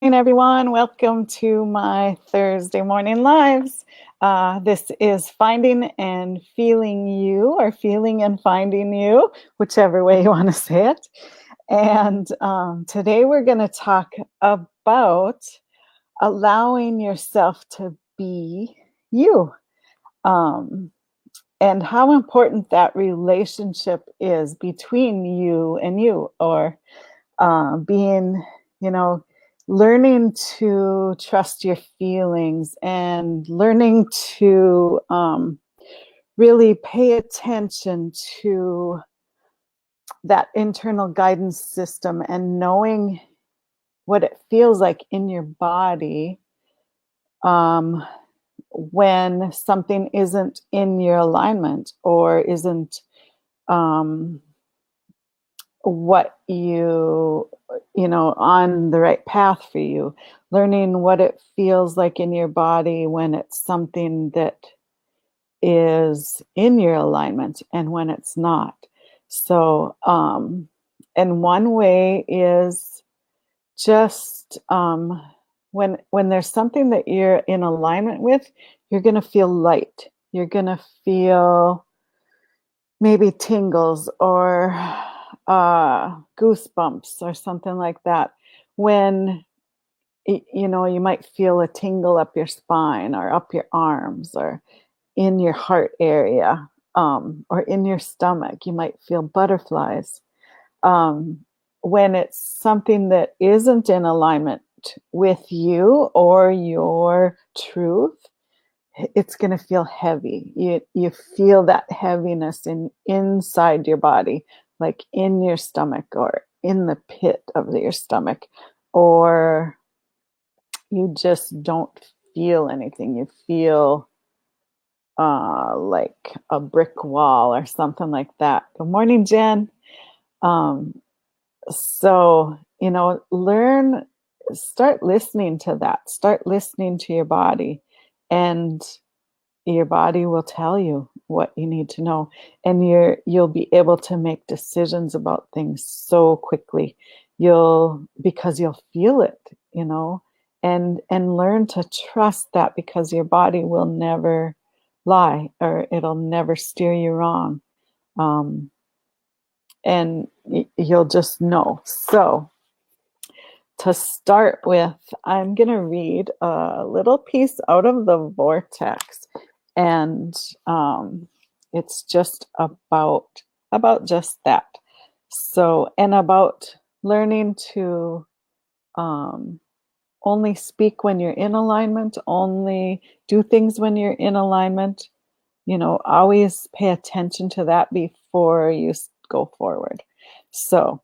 Everyone. Welcome to my Thursday morning lives. This is Finding and Feeling You, or Feeling and Finding You, whichever way you want to say it. And today we're going to talk about allowing yourself to be you, um, and how important that relationship is between you and you, or being, you know, learning to trust your feelings and learning to really pay attention to that internal guidance system and knowing what it feels like in your body um, when something isn't in your alignment or isn't um, what you know on the right path for you, learning what it feels like in your body when it's something that is in your alignment and when it's not. So and one way is just when there's something that you're in alignment with, you're going to feel light, you're going to feel maybe tingles or goosebumps or something like that. When you might feel a tingle up your spine or up your arms or in your heart area, or in your stomach, you might feel butterflies. Um, when it's something that isn't in alignment with you or your truth, it's going to feel heavy. You feel that heaviness inside your body, like in your stomach or in the pit of your stomach, or you just don't feel anything. You feel like a brick wall or something like that. Good morning, Jen. Um, so, start listening to that. Start listening to your body, and your body will tell you what you need to know, and you'll be able to make decisions about things so quickly. Because you'll feel it, and learn to trust that, because your body will never lie, or it'll never steer you wrong. um, and you'll just know. So to start with, I'm going to read a little piece out of the Vortex, and it's just about just that. So, and about learning to um, only speak when you're in alignment, only do things when you're in alignment. Always pay attention to that before you go forward. So,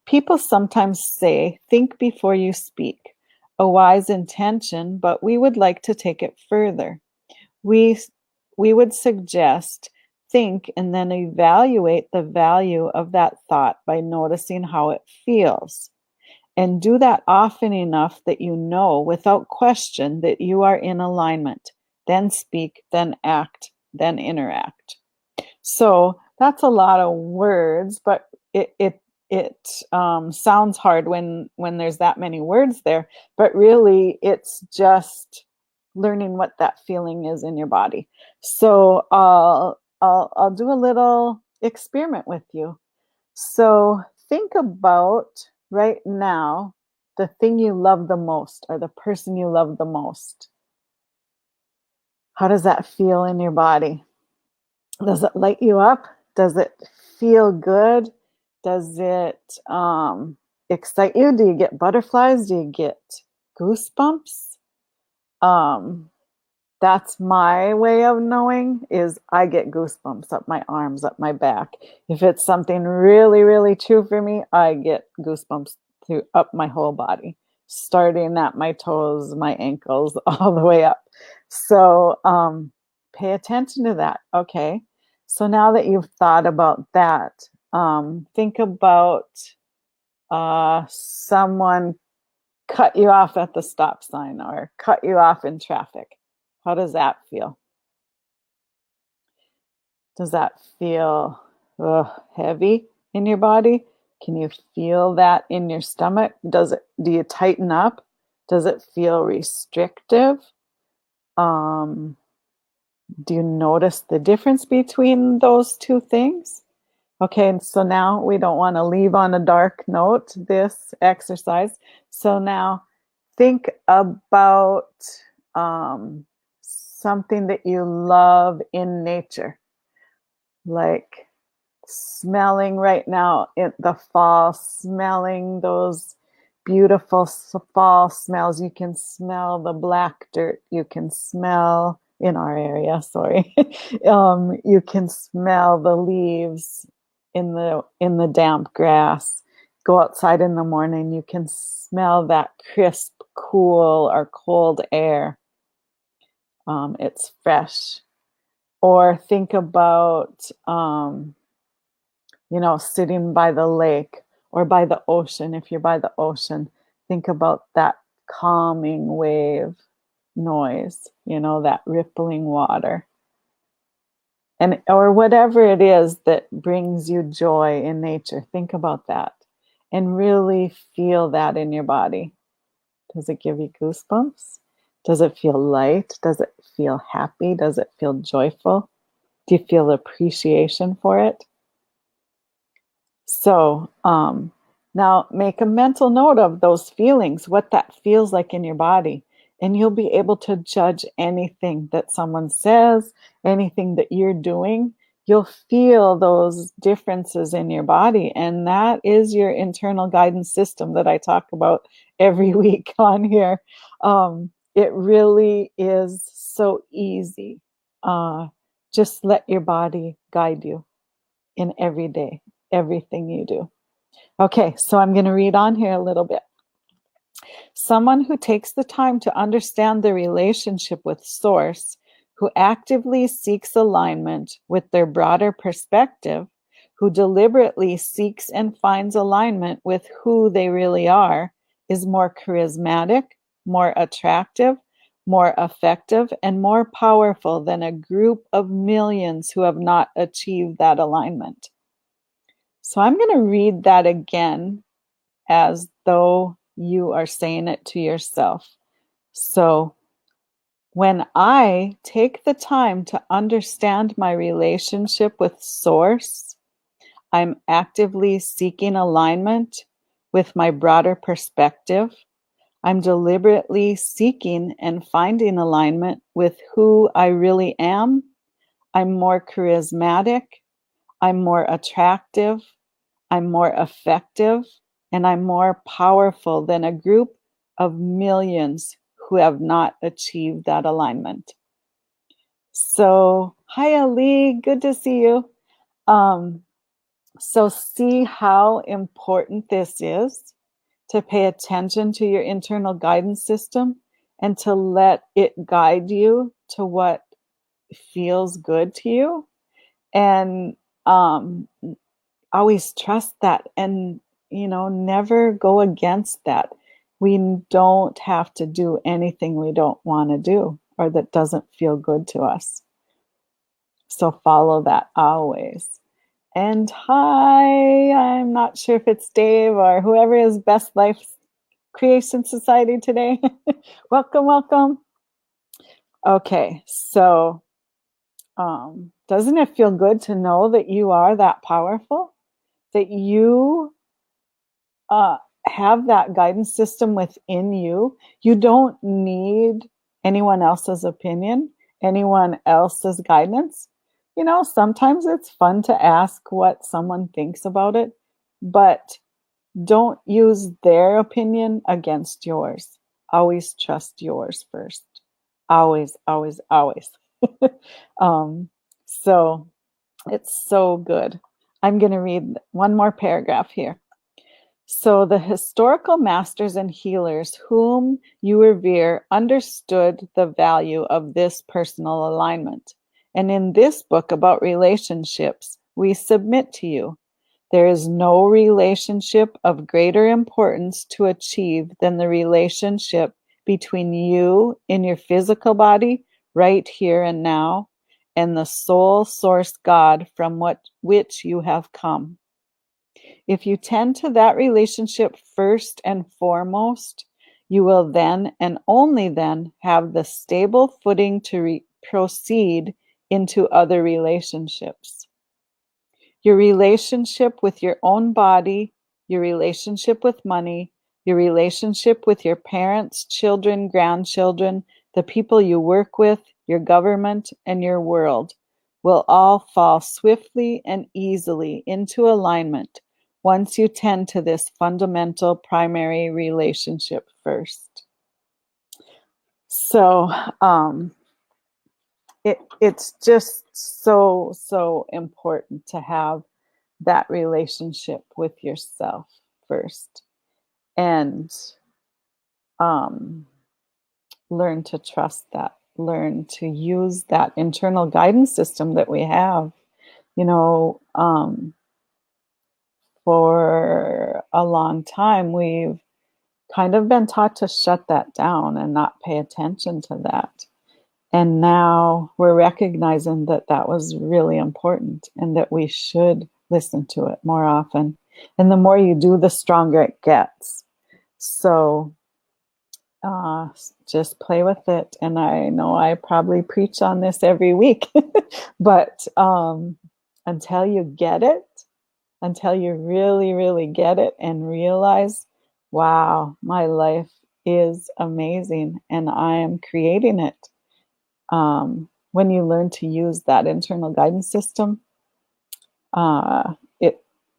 people sometimes say, think before you speak. A wise intention, but we would like to take it further. We, we would suggest think and then evaluate the value of that thought by noticing how it feels. And do that often enough that you know without question that you are in alignment. Then speak, then act, then interact. So that's a lot of words, but it sounds hard when there's that many words there. But really, it's just learning what that feeling is in your body. So I'll do a little experiment with you. So think about right now the thing you love the most, or the person you love the most. How does that feel in your body? Does it light you up? Does it feel good? Does it excite you? Do you get butterflies? Do you get goosebumps? Um, that's my way of knowing, is I get goosebumps up my arms, up my back. If it's something really, really true for me, I get goosebumps up my whole body, starting at my toes, my ankles, all the way up. So pay attention to that. Okay. So now that you've thought about that, think about someone cut you off at the stop sign or cut you off in traffic. How does that feel? Does that feel heavy in your body? Can you feel that in your stomach? Do you tighten up? Does it feel restrictive? Do you notice the difference between those two things? Okay, and so now we don't want to leave on a dark note this exercise. So now think about something that you love in nature, like smelling right now in the fall, smelling those beautiful fall smells. You can smell the black dirt. You can smell in our area, sorry. You can smell the leaves in the damp grass. Go outside in the morning, you can smell that crisp, cool, or cold air. It's fresh. Or think about sitting by the lake or by the ocean. If you're by the ocean, think about that calming wave noise, that rippling water. Or whatever it is that brings you joy in nature. Think about that and really feel that in your body. Does it give you goosebumps? Does it feel light? Does it feel happy? Does it feel joyful? Do you feel appreciation for it? So now make a mental note of those feelings, what that feels like in your body, and you'll be able to judge anything that someone says, anything that you're doing. You'll feel those differences in your body, and that is your internal guidance system that I talk about every week on here. It really is so easy. Just let your body guide you in everything you do. Okay, so I'm going to read on here a little bit. Someone who takes the time to understand the relationship with Source, who actively seeks alignment with their broader perspective, who deliberately seeks and finds alignment with who they really are, is more charismatic, more attractive, more effective, and more powerful than a group of millions who have not achieved that alignment. So I'm going to read that again as though you are saying it to yourself. So when I take the time to understand my relationship with Source, I'm actively seeking alignment with my broader perspective. I'm deliberately seeking and finding alignment with who I really am. I'm more charismatic. I'm more attractive. I'm more effective, and I'm more powerful than a group of millions who have not achieved that alignment. So, hi Ali, good to see you. So see how important this is to pay attention to your internal guidance system and to let it guide you to what feels good to you. And always trust that and, never go against that. We don't have to do anything we don't want to do or that doesn't feel good to us. So follow that always. And hi, I'm not sure if it's Dave or whoever is Best Life Creation Society today. Welcome, welcome. Okay, so doesn't it feel good to know that you are that powerful? That you have that guidance system within you. You don't need anyone else's opinion, anyone else's guidance. Sometimes it's fun to ask what someone thinks about it, but don't use their opinion against yours. Always trust yours first. Always, always, always. So it's so good. I'm going to read one more paragraph here. So the historical masters and healers whom you revere understood the value of this personal alignment. And in this book about relationships, we submit to you, there is no relationship of greater importance to achieve than the relationship between you in your physical body, right here and now, and the soul source God from which you have come. If you tend to that relationship first and foremost, You will then and only then have the stable footing to proceed into other relationships. Your relationship with your own body, your relationship with money, your relationship with your parents, children, grandchildren, the people you work with, your government, and your world will all fall swiftly and easily into alignment once you tend to this fundamental primary relationship first. So, it's just so important to have that relationship with yourself first, and learn to trust that, learn to use that internal guidance system that we have. You know, for a long time, we've kind of been taught to shut that down and not pay attention to that. And now we're recognizing that that was really important and that we should listen to it more often. And the more you do, the stronger it gets. So just play with it. And I know I probably preach on this every week, but until you get it, until you really, really get it and realize, wow, my life is amazing and I am creating it. When you learn to use that internal guidance system,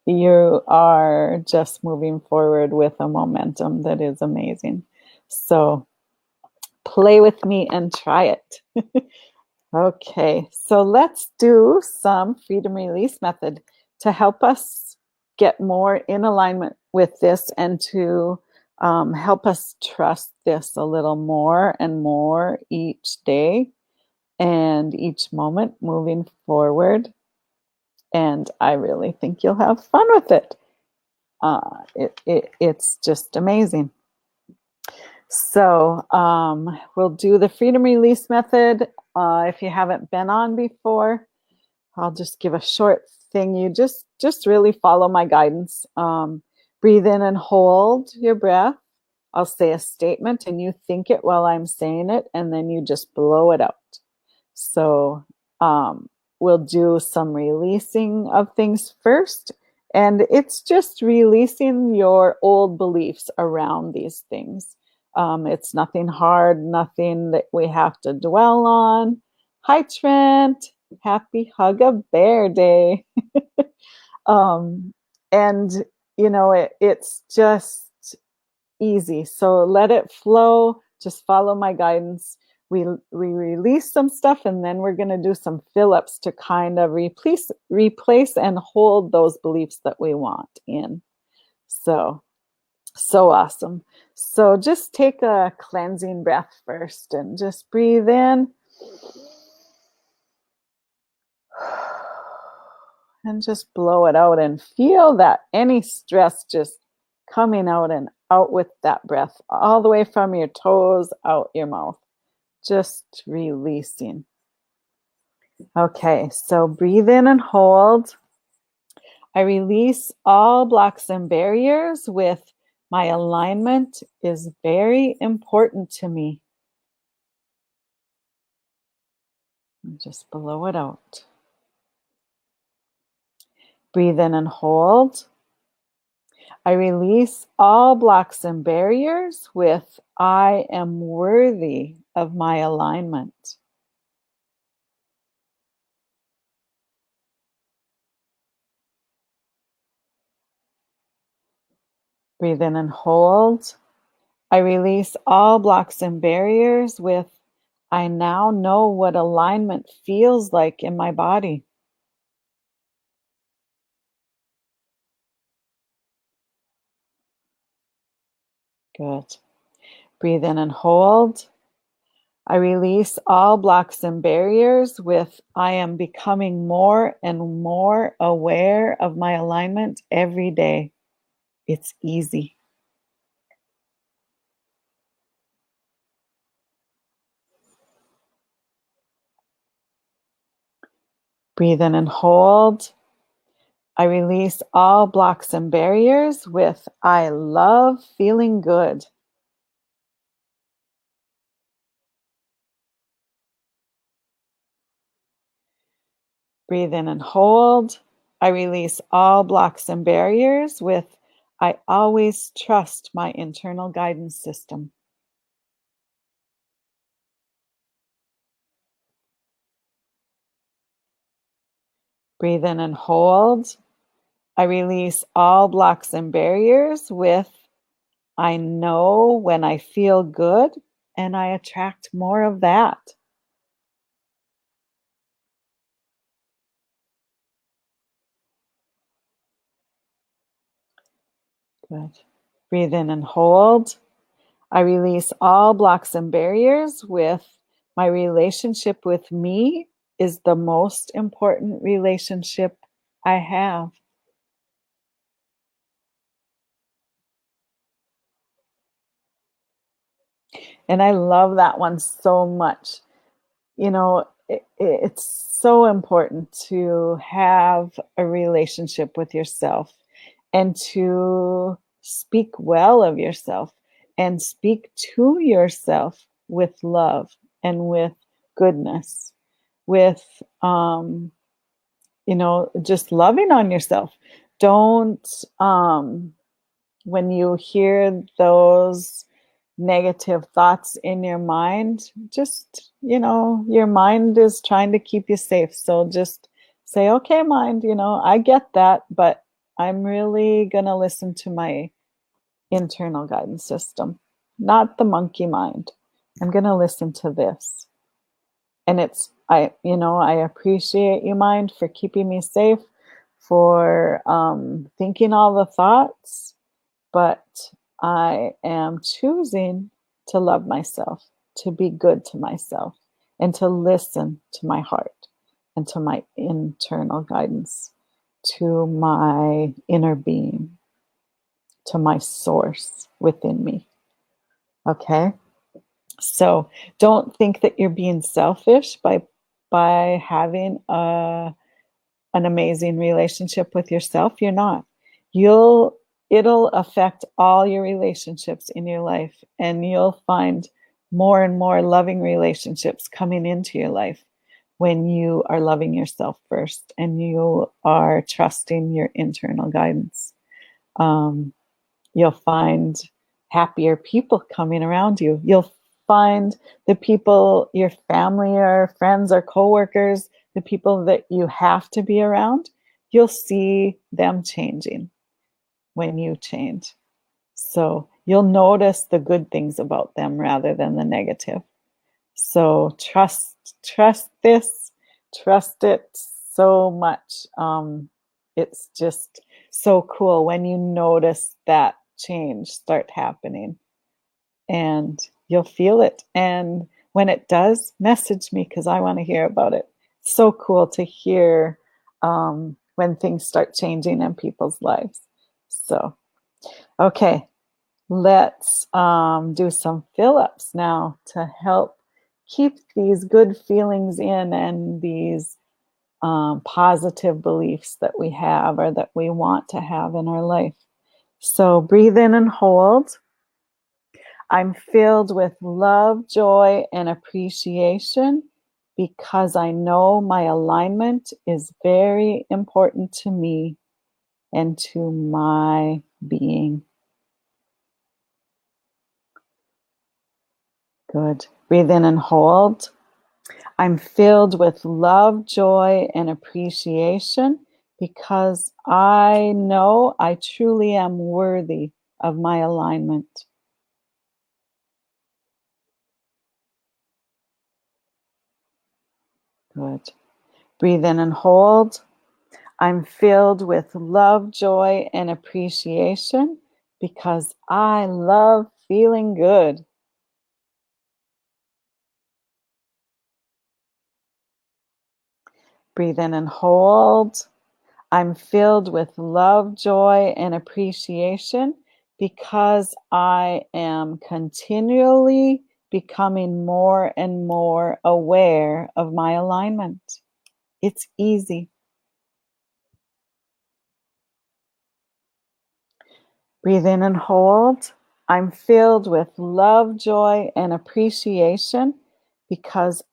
you are just moving forward with a momentum that is amazing. So play with me and try it. Okay, so let's do some freedom release method to help us get more in alignment with this and to help us trust this a little more and more each day and each moment moving forward. And I really think you'll have fun with it. It's just amazing. So we'll do the freedom release method. If you haven't been on before, I'll just give a short thing. You just really follow my guidance. Breathe in and hold your breath. I'll say a statement and you think it while I'm saying it, and then you just blow it out. So we'll do some releasing of things first. And it's just releasing your old beliefs around these things. It's nothing hard, nothing that we have to dwell on. Hi, Trent. Happy Hug a Bear Day. And, you know, it's just easy. So let it flow. Just follow my guidance. We release some stuff, and then we're going to do some fill-ups to kind of replace and hold those beliefs that we want in. So awesome. So just take a cleansing breath first and just breathe in. And just blow it out and feel that any stress just coming out and out with that breath, all the way from your toes out your mouth. Just releasing. Okay, so breathe in and hold. I release all blocks and barriers with my alignment is very important to me. And just blow it out. Breathe in and hold. I release all blocks and barriers with I am worthy of my alignment. Breathe in and hold. I release all blocks and barriers with I now know what alignment feels like in my body. Good. Breathe in and hold. I release all blocks and barriers with I am becoming more and more aware of my alignment every day. It's easy. Breathe in and hold. I release all blocks and barriers with I love feeling good. Breathe in and hold. I release all blocks and barriers with I always trust my internal guidance system. Breathe in and hold. I release all blocks and barriers with I know when I feel good and I attract more of that. Good. Breathe in and hold. I release all blocks and barriers with my relationship with me is the most important relationship I have. And I love that one so much. You know, it's so important to have a relationship with yourself and to speak well of yourself and speak to yourself with love and with goodness, with, just loving on yourself. Don't, when you hear those negative thoughts in your mind, just, your mind is trying to keep you safe. So just say, okay, mind, I get that, but I'm really going to listen to my internal guidance system, not the monkey mind. I'm going to listen to this. And I appreciate you, mind, for keeping me safe, for thinking all the thoughts, but I am choosing to love myself, to be good to myself, and to listen to my heart and to my internal guidance, to my inner being, to my source within me. Okay? So don't think that you're being selfish by having an amazing relationship with yourself. You're not. It'll affect all your relationships in your life, and you'll find more and more loving relationships coming into your life when you are loving yourself first and you are trusting your internal guidance. You'll find happier people coming around you. You'll find the people, your family or friends or coworkers, the people that you have to be around, you'll see them changing when you change. So you'll notice the good things about them rather than the negative. So trust this, trust it so much. It's just so cool when you notice that change start happening, and you'll feel it. And when it does, message me because I want to hear about it. It's so cool to hear when things start changing in people's lives. So, okay, let's do some fill-ups now to help keep these good feelings in and these positive beliefs that we have or that we want to have in our life. So breathe in and hold. I'm filled with love, joy, and appreciation because I know my alignment is very important to me and to my being. Good. Breathe in and hold. I'm filled with love, joy, and appreciation because I know I truly am worthy of my alignment. Good. Breathe in and hold. I'm filled with love, joy, and appreciation because I love feeling good. Breathe in and hold. I'm filled with love, joy, and appreciation because I am continually becoming more and more aware of my alignment. It's easy. Breathe in and hold. I'm filled with love, joy, and appreciation because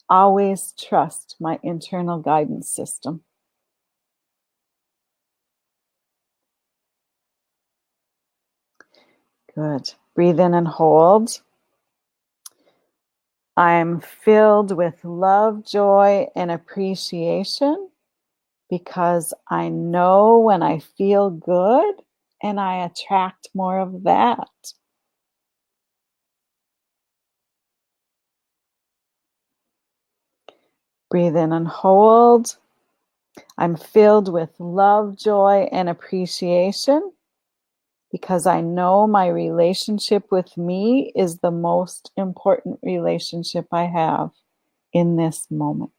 always trust my internal guidance system. Good. Breathe in and hold. I'm filled with love, joy, and appreciation because I know when I feel good and I attract more of that. Breathe in and hold. I'm filled with love, joy, and appreciation because I know my relationship with me is the most important relationship I have in this moment.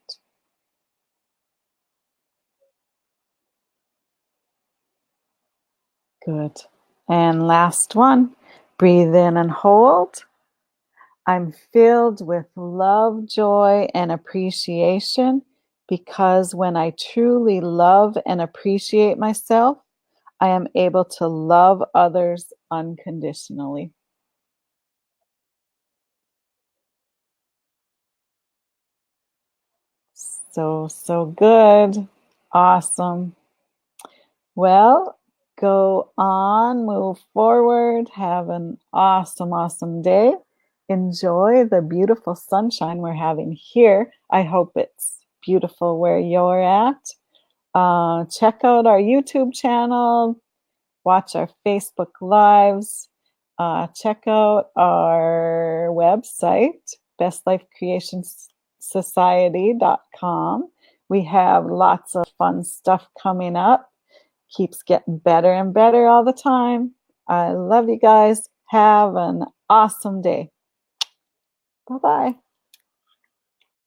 Good. And last one. Breathe in and hold. I'm filled with love, joy, and appreciation because when I truly love and appreciate myself, I am able to love others unconditionally. So good. Awesome. Well, go on, move forward, have an awesome day. Enjoy the beautiful sunshine we're having here. I hope it's beautiful where you're at. Check out our YouTube channel, watch our Facebook Lives, check out our website, bestlifecreationsociety.com. We have lots of fun stuff coming up. Keeps getting better and better all the time. I love you guys. Have an awesome day. Bye-bye.